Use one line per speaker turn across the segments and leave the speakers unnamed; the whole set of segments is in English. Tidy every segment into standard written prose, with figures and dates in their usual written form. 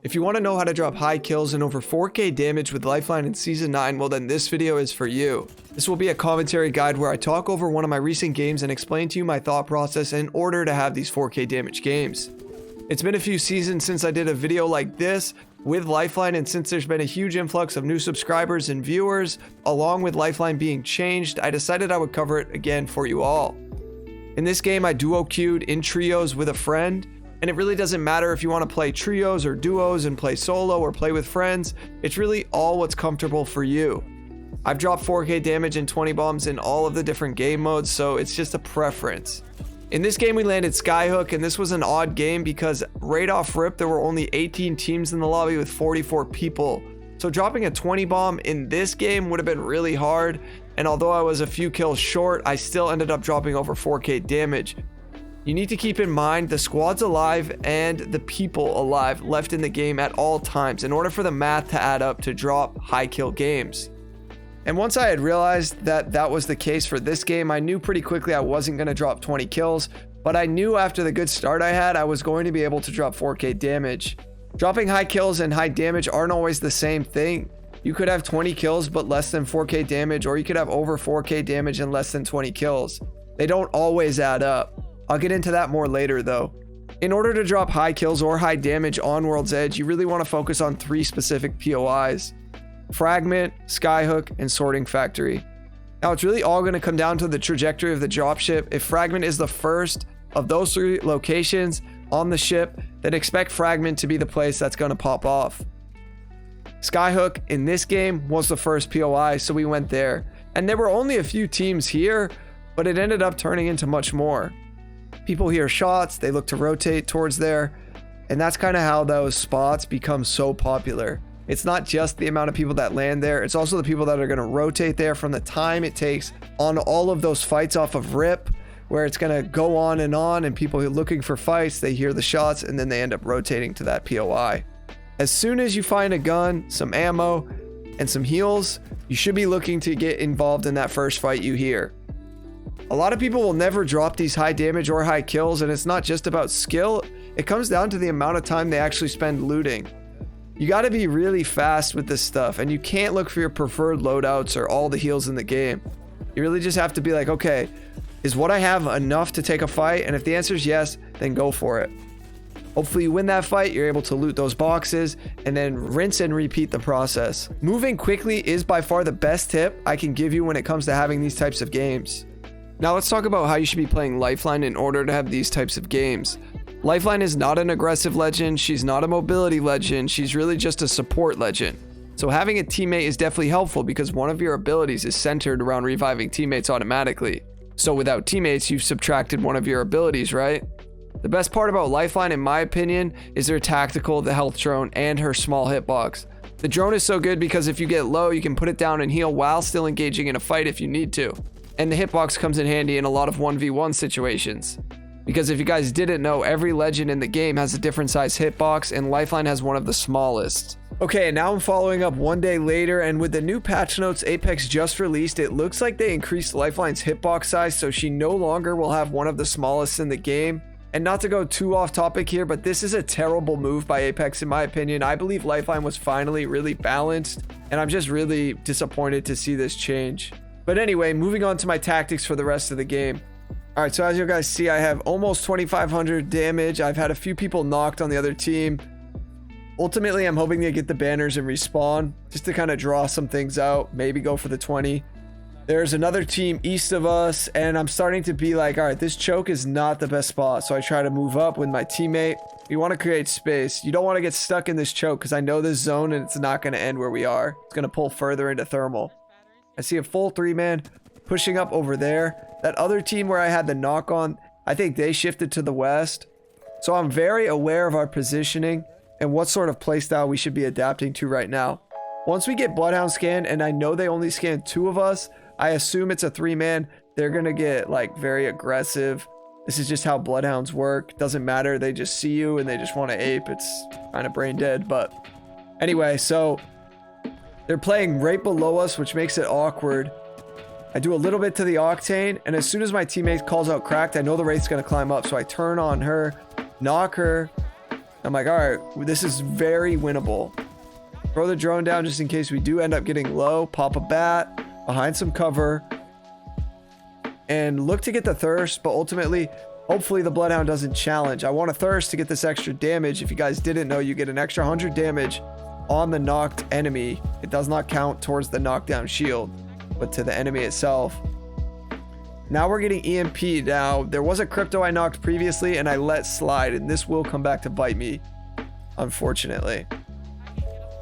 If you want to know how to drop high kills and over 4k damage with Lifeline in Season 9, well then this video is for you. This will be a commentary guide where I talk over one of my recent games and explain to you my thought process in order to have these 4k damage games. It's been a few seasons since I did a video like this with Lifeline, and since there's been a huge influx of new subscribers and viewers, along with Lifeline being changed, I decided I would cover it again for you all. In this game, I duo queued in trios with a friend, and it really doesn't matter if you want to play trios or duos and play solo or play with friends, it's really all what's comfortable for you. I've dropped 4k damage and 20 bombs in all of the different game modes, so it's just a preference. In this game we landed Skyhook, and this was an odd game because right off rip there were only 18 teams in the lobby with 44 people. So dropping a 20 bomb in this game would have been really hard, and although I was a few kills short, I still ended up dropping over 4k damage. You need to keep in mind the squad's alive and the people alive left in the game at all times in order for the math to add up to drop high kill games. And once I had realized that that was the case for this game, I knew pretty quickly I wasn't going to drop 20 kills, but I knew after the good start I had, I was going to be able to drop 4k damage. Dropping high kills and high damage aren't always the same thing. You could have 20 kills but less than 4k damage, or you could have over 4k damage and less than 20 kills. They don't always add up. I'll get into that more later though. In order to drop high kills or high damage on World's Edge, you really want to focus on 3 specific POIs: Fragment, Skyhook, and Sorting Factory. Now it's really all going to come down to the trajectory of the dropship. If Fragment is the first of those 3 locations on the ship, then expect Fragment to be the place that's going to pop off. Skyhook in this game was the first POI, so we went there. And there were only a few teams here, but it ended up turning into much more. People hear shots, they look to rotate towards there, and that's kind of how those spots become so popular. It's not just the amount of people that land there, it's also the people that are going to rotate there from the time it takes on all of those fights off of rip, where it's going to go on, and people looking for fights, they hear the shots, and then they end up rotating to that POI. As soon as you find a gun, some ammo, and some heals, you should be looking to get involved in that first fight you hear. A lot of people will never drop these high damage or high kills, and it's not just about skill, it comes down to the amount of time they actually spend looting. You got to be really fast with this stuff, and you can't look for your preferred loadouts or all the heals in the game. You really just have to be like, okay, is what I have enough to take a fight? And if the answer is yes, then go for it. Hopefully you win that fight, you're able to loot those boxes, and then rinse and repeat the process. Moving quickly is by far the best tip I can give you when it comes to having these types of games. Now let's talk about how you should be playing Lifeline in order to have these types of games. Lifeline is not an aggressive legend, she's not a mobility legend, she's really just a support legend. So having a teammate is definitely helpful because one of your abilities is centered around reviving teammates automatically. So without teammates, you've subtracted one of your abilities, right? The best part about Lifeline, in my opinion, is her tactical, the health drone, and her small hitbox. The drone is so good because if you get low, you can put it down and heal while still engaging in a fight if you need to. And the hitbox comes in handy in a lot of 1v1 situations. Because if you guys didn't know, every legend in the game has a different size hitbox, and Lifeline has one of the smallest. Okay, and now I'm following up one day later, and with the new patch notes Apex just released, it looks like they increased Lifeline's hitbox size, so she no longer will have one of the smallest in the game. And not to go too off topic here, but this is a terrible move by Apex in my opinion. I believe Lifeline was finally really balanced, and I'm just really disappointed to see this change. But anyway, moving on to my tactics for the rest of the game. Alright, so as you guys see, I have almost 2,500 damage. I've had a few people knocked on the other team. Ultimately, I'm hoping to get the banners and respawn, just to kind of draw some things out, maybe go for the 20. There's another team east of us, and I'm starting to be like, alright, this choke is not the best spot, so I try to move up with my teammate. You want to create space. You don't want to get stuck in this choke, because I know this zone, and it's not going to end where we are. It's going to pull further into thermal. I see a full 3-man pushing up over there. That other team where I had the knock on, I think they shifted to the west. So I'm very aware of our positioning and what sort of playstyle we should be adapting to right now. Once we get Bloodhound scanned, and I know they only scanned 2 of us, I assume it's a 3-man. They're gonna get like very aggressive. This is just how Bloodhounds work. Doesn't matter, they just see you and they just want to ape. It's kind of brain dead, but anyway, so they're playing right below us, which makes it awkward. I do a little bit to the Octane, and as soon as my teammate calls out cracked, I know the rate's going to climb up. So I turn on her, knock her, I'm like, all right, this is very winnable. Throw the drone down just in case we do end up getting low. Pop a bat behind some cover. And look to get the thirst, but ultimately, hopefully the Bloodhound doesn't challenge. I want a thirst to get this extra damage. If you guys didn't know, you get an extra 100 damage on the knocked enemy. It does not count towards the knockdown shield, but to the enemy itself. Now we're getting EMP. Now, there was a crypto I knocked previously and I let slide, and this will come back to bite me, unfortunately.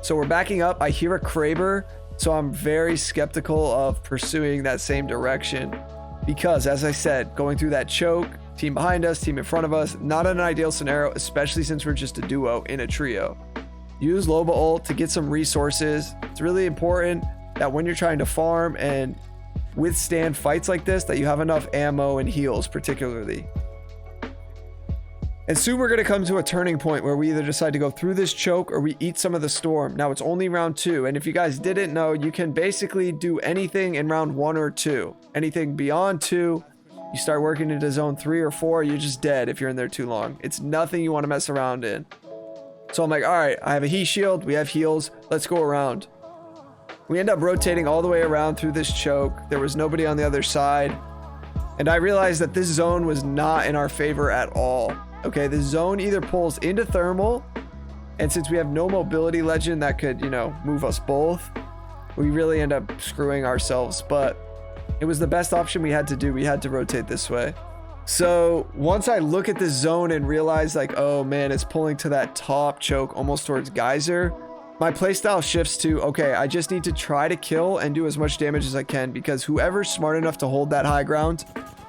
So we're backing up. I hear a Kraber, so I'm very skeptical of pursuing that same direction because, as I said, going through that choke, team behind us, team in front of us, not an ideal scenario, especially since we're just a duo in a trio. Use Loba ult to get some resources. It's really important that when you're trying to farm and withstand fights like this, that you have enough ammo and heals particularly. And soon we're going to come to a turning point where we either decide to go through this choke or we eat some of the storm. Now it's only round 2, and if you guys didn't know, you can basically do anything in round 1 or 2. Anything beyond 2, you start working into zone 3 or 4, you're just dead if you're in there too long. It's nothing you want to mess around in. So I'm like, all right, I have a heat shield, we have heals, let's go around. We end up rotating all the way around through this choke. There was nobody on the other side. And I realized that this zone was not in our favor at all. Okay, the zone either pulls into thermal, and since we have no mobility legend that could, you know, move us both, we really end up screwing ourselves. But it was the best option we had to do. We had to rotate this way. So once I look at this zone and realize like, oh man, it's pulling to that top choke almost towards geyser, my playstyle shifts to, okay, I just need to try to kill and do as much damage as I can, because whoever's smart enough to hold that high ground,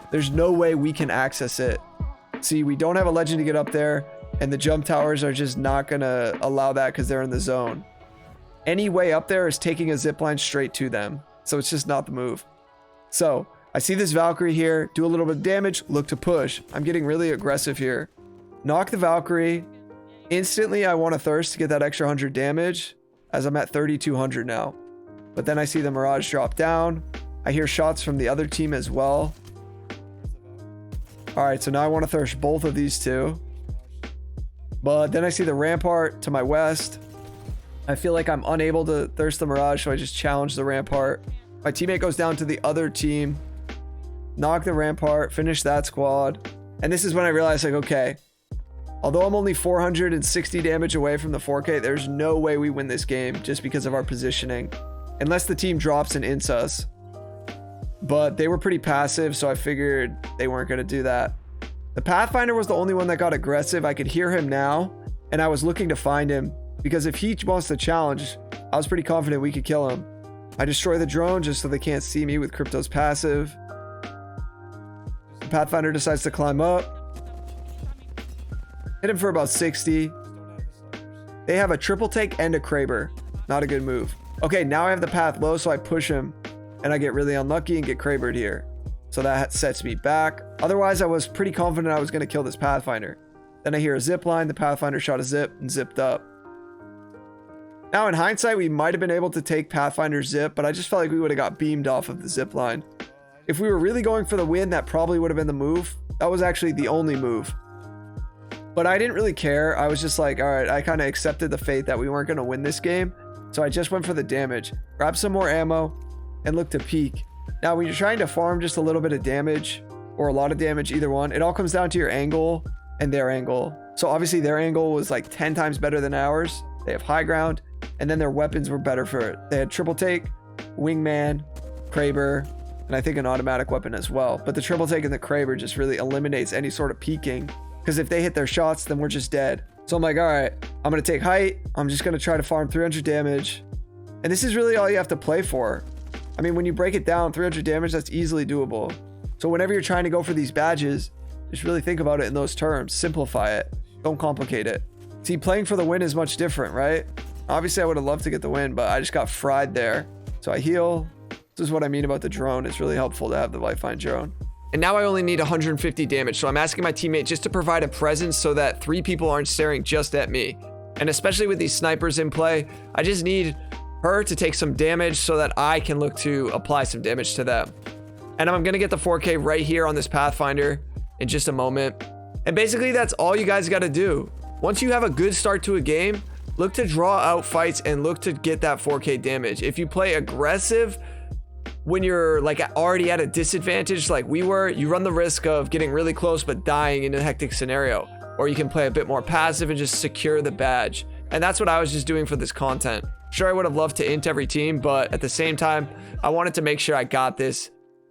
there's no way we can access it. See, we don't have a legend to get up there, and the jump towers are just not gonna allow that because they're in the zone. Any way up there is taking a zipline straight to them, so it's just not the move. So I see this Valkyrie here, do a little bit of damage, look to push. I'm getting really aggressive here. Knock the Valkyrie. Instantly, I want a thirst to get that extra 100 damage, as I'm at 3,200 now. But then I see the Mirage drop down. I hear shots from the other team as well. All right, so now I want to thirst both of these two. But then I see the Rampart to my west. I feel like I'm unable to thirst the Mirage, so I just challenge the Rampart. My teammate goes down to the other team. Knock the Rampart, finish that squad. And this is when I realized, like, okay, although I'm only 460 damage away from the 4K, there's no way we win this game just because of our positioning. Unless the team drops and ints us. But they were pretty passive, so I figured they weren't going to do that. The Pathfinder was the only one that got aggressive. I could hear him now, and I was looking to find him, because if he wants to challenge, I was pretty confident we could kill him. I destroy the drone just so they can't see me with Crypto's passive. The Pathfinder decides to climb up. Hit him for about 60. They have a triple take and a Kraber. Not a good move. Okay, now I have the path low, so I push him, and I get really unlucky and get Krabered here. So that sets me back. Otherwise, I was pretty confident I was going to kill this Pathfinder. Then I hear a zip line. The Pathfinder shot a zip and zipped up. Now, in hindsight, we might have been able to take Pathfinder's zip, but I just felt like we would have got beamed off of the zip line. If we were really going for the win, that probably would have been the move. That was actually the only move. But I didn't really care. I was just like, all right, I kind of accepted the fate that we weren't going to win this game. So I just went for the damage. Grab some more ammo and look to peek. Now, when you're trying to farm just a little bit of damage or a lot of damage, either one, it all comes down to your angle and their angle. So obviously their angle was like 10 times better than ours. They have high ground, and then their weapons were better for it. They had triple take, wingman, Kraber, and I think an automatic weapon as well. But the triple take and the Kraber just really eliminates any sort of peeking, because if they hit their shots, then we're just dead. So I'm like, all right, I'm going to take height. I'm just going to try to farm 300 damage. And this is really all you have to play for. I mean, when you break it down, 300 damage, that's easily doable. So whenever you're trying to go for these badges, just really think about it in those terms. Simplify it. Don't complicate it. See, playing for the win is much different, right? Obviously, I would have loved to get the win, but I just got fried there. So I heal. This is what I mean about the drone. It's really helpful to have the Lifeline drone. And now I only need 150 damage, so I'm asking my teammate just to provide a presence so that 3 people aren't staring just at me. And especially with these snipers in play, I just need her to take some damage so that I can look to apply some damage to them. And I'm going to get the 4K right here on this Pathfinder in just a moment. And basically that's all you guys got to do. Once you have a good start to a game, look to draw out fights and look to get that 4K damage. If you play aggressive when you're like already at a disadvantage like we were, you run the risk of getting really close but dying in a hectic scenario. Or you can play a bit more passive and just secure the badge. And that's what I was just doing for this content. Sure, I would have loved to int every team, but at the same time, I wanted to make sure I got this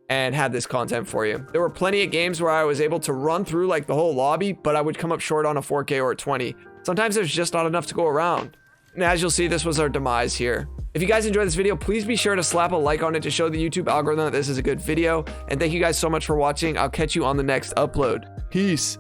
and had this content for you. There were plenty of games where I was able to run through like the whole lobby, but I would come up short on a 4K or a 20. Sometimes there's just not enough to go around. And as you'll see, this was our demise here. If you guys enjoyed this video, please be sure to slap a like on it to show the YouTube algorithm that this is a good video. And thank you guys so much for watching. I'll catch you on the next upload. Peace.